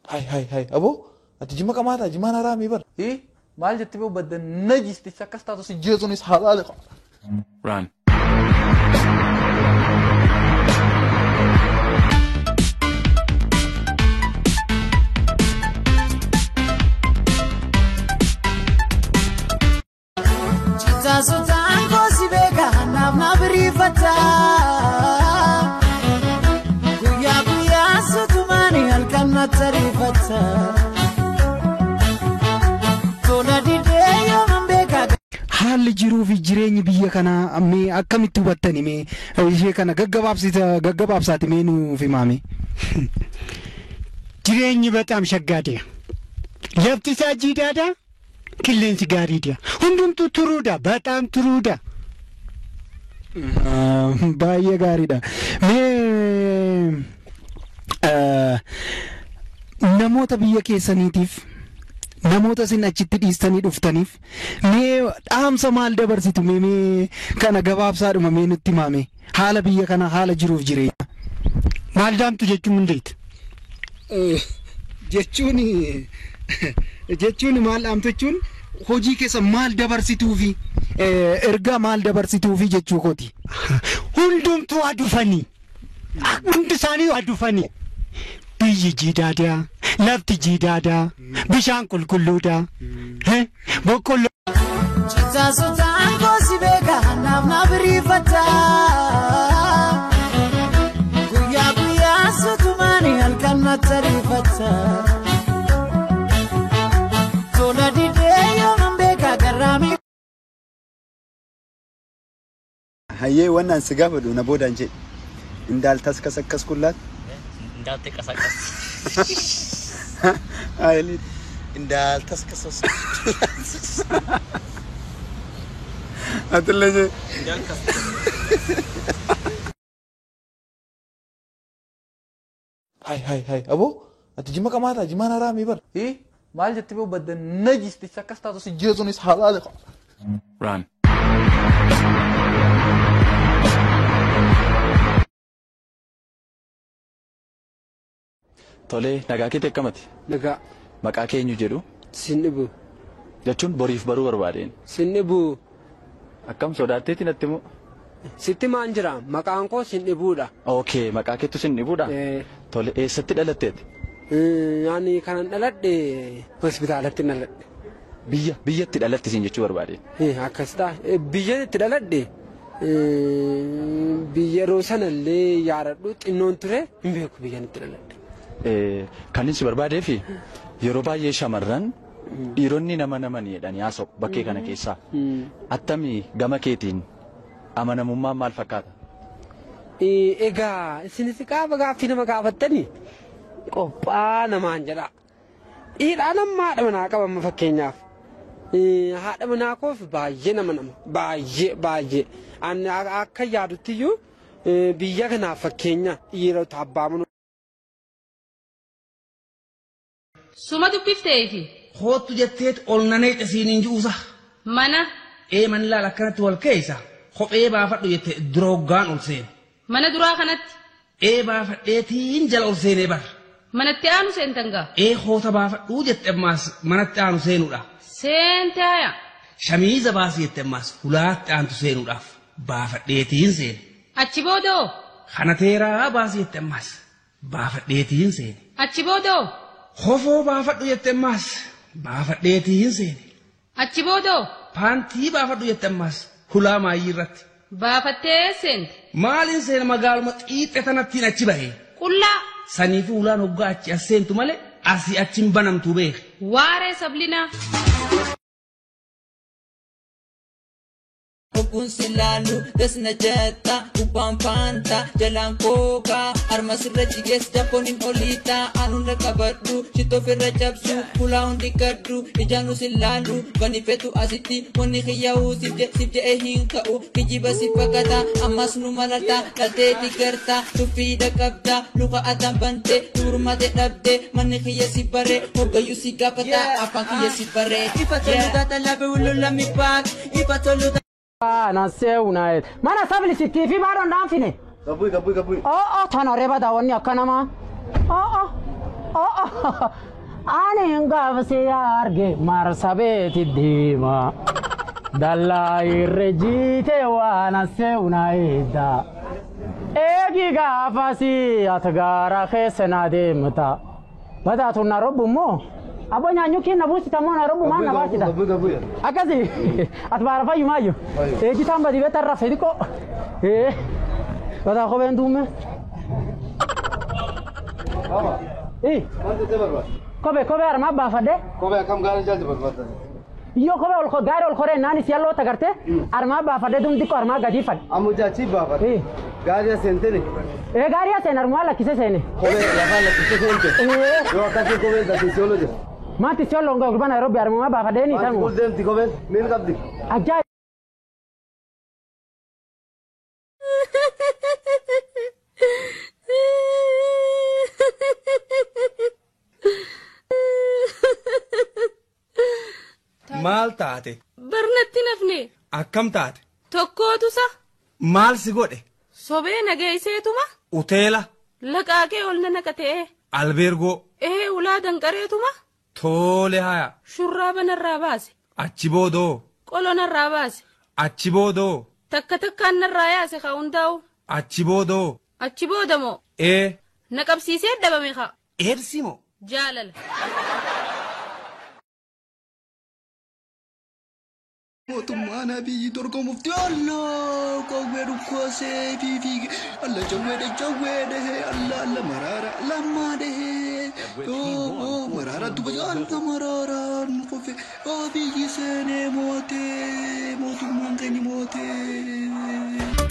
Hai abo ati jima kamata jima narami bar mal jette be badda najis ti sakasta to si jesunis halal run Sultan kosi bega nam nabri fata Guya sutumani alkan matari fata Tola di deyo mambega haalli jiruu fi jireenyi biyya kana ammee akkamitti hubattani mee ishee kana gaggabaabsaati mee nuuf himaame jireenyi በጣም ሸጋዴ ለፍቲ ሳጂዳዳ ክሌንስ ጋሪዳ ሁንዱምቱ ትሩዳ በጣም ትሩዳ ባየ ጋሪዳ namoota biyya keessaniitiif namoota sin achitti dhiistanii dhuftaniif mee dhaamsa maal dabarsitu mee kana gabaabsaadhuma mee nutti himaame haala biyya kana haala jiruuf jireenya maal daamtu jechuun hundeet jechuun maal dhaamtu jechuun hojii keessa maal dabarsituufi ergaa maal dabarsituufi jechuu kooti hundumtu adufanii hundi isaanii adufanii biyyi jiidaadha lafti jiidaadha bishaan qulqulluudha boqqolloo Sultan kosi bega nam nabri fata Guya sutumani alkan matari fata Tola di deyo mambega garami haye wannan su gaba do na bodanje indal taskasakkas kullat indal taskasakkas ayli indal taskasas atlaje indal hai abo ati jima kamata jima narami bar mal jette be badda najis ti sakasta to si jesunis halal run tole nagaa kee teekkamati nagaa maqaa keenyu jedhu sinnibu jechuun boriif baruu barbaadeen sinnibu akkam sodaatteeti natti moo sitti maan jira maqaan koo sinnibuudha okay maqaa keetu sinnibuudha tole eessatti dhalatteeti ani kanan dhaladhe hospitaalatti dhaladhe biyyatti dhalatte siin jechuu barbaadeen akkasita biyyatti dhaladhe biyya yeroo sanallee yaaradhu xinnoon ture hin beeku biyyatti dhaladhe kan inni si barbaadee fi yeroo baay'ee shamarran dhiironni nama jedhanii haasa'u bakkee kana keessaa attamii gama keetiin amanamummaan maal fakkaata? Egaa isinis gaaffii nama gaafattanii qophaa namaan jedha. Dhiidhaan amma haadha manaa qabama fakkeenyaaf. Haadha manaa koof baay'ee nama baay'ee akka yaadutti iyyuu biyya kanaaf fakkeenya dhiirota abbaa manuu. Suma dubbifteefi. Hoottu jetteet ol nanee casiiniin juusa. Mana. Man ilaala akkanatti wal keessa kophee baafadhu jette duroggaan ol seene. Mana duraa kanatti. Baafadheetiin jala ol seenee bar. Manatti aanu seentangaa. Hoota baafadhuu jette ammaas manatti aanu seenuudha. Seente haya. Shamiiza baasi jette ammaas hulaatti aantu seenuudhaaf baafadheetiin seene. Achi boodoo. Kana teeraa baasi jette ammaas baafadheetiin seene. Achi boodoo. Hofoo baafadhu jette ammaas baafadheetiin seene. Achi boodoo. Paantii baafadhu jette ammaas hulaa maayii irratti. Baafattee seente. Maaliin seena magaaluma xiixxe tanattiin achi bahee. Qullaa. Saniifuu hulaan hoggaa achi as seentu malee asii achiin banamtuu beeke. Waaree sablinaa. Kun silalu desna jetta upam panta jalan koka armas rejiges japonin olita anun kabadu chito firra chapsu pula undi kaddu ijanu silalu bani petu asiti woni khiyau sibje ehinka u kijiba sipakata amas nu malata kate digerta tufida kabda luka adam bante turmate dabde mani khiya sibare hogayu sigapata afan khiya sibare ifatolu data labe ulula mi pak ifatolu naseu naet mana sabli sitti fi baron dan fine gabui tana reba da wonni akana ma Ani ngafsi arge marsabeti dima dalla irregite wana seunaida egi gafasi atgara khesena demta bada tunna robbumo abonya nyuki na busi tamona robbu mana basita akazi atbara fayu mayo egi tamba di beta rafediko bada khoben dume kobe arma bafade kobe kam gana jaldi barbata yo kobe ol khogare ol khore nani siallo tagart arma bafade dum diko arma gadi fad amuja chi bafade garia sentene garia sen arma la kise sene kobe la fala kise sente yo akati kobe da fisiology mati siallo ngo urbana Nairobi arma bafade ni tamu kuldem ti kobe min kabdi aja Maal taate? Barnatti nafne. Akkam taate? Tokkootu sa. Maal si godhe? Sobee nageesseetuma. Uteela. Laqaaqee ol na naqatee. Albeergoo. Ulaa danqareetuma. Tole haya. Shurraaba narraa baase. Achi boodoo. Qolo narraa baase. Achi boodoo. Takka takkaan narraa yaase ka hundaa'u. Achi boodoo. Achi booda moo. Na qabsiisee dhabame ka. Eersi moo. Jaalala. Mootummaan abiyyi dorgomuuf Allah qawwee dhukkosee fiifiige alla jawweedhe alla maraara lammaadhe maraara dubbata maraaraan qofe abiyyi seenee mootee mootummaan keenya mootee.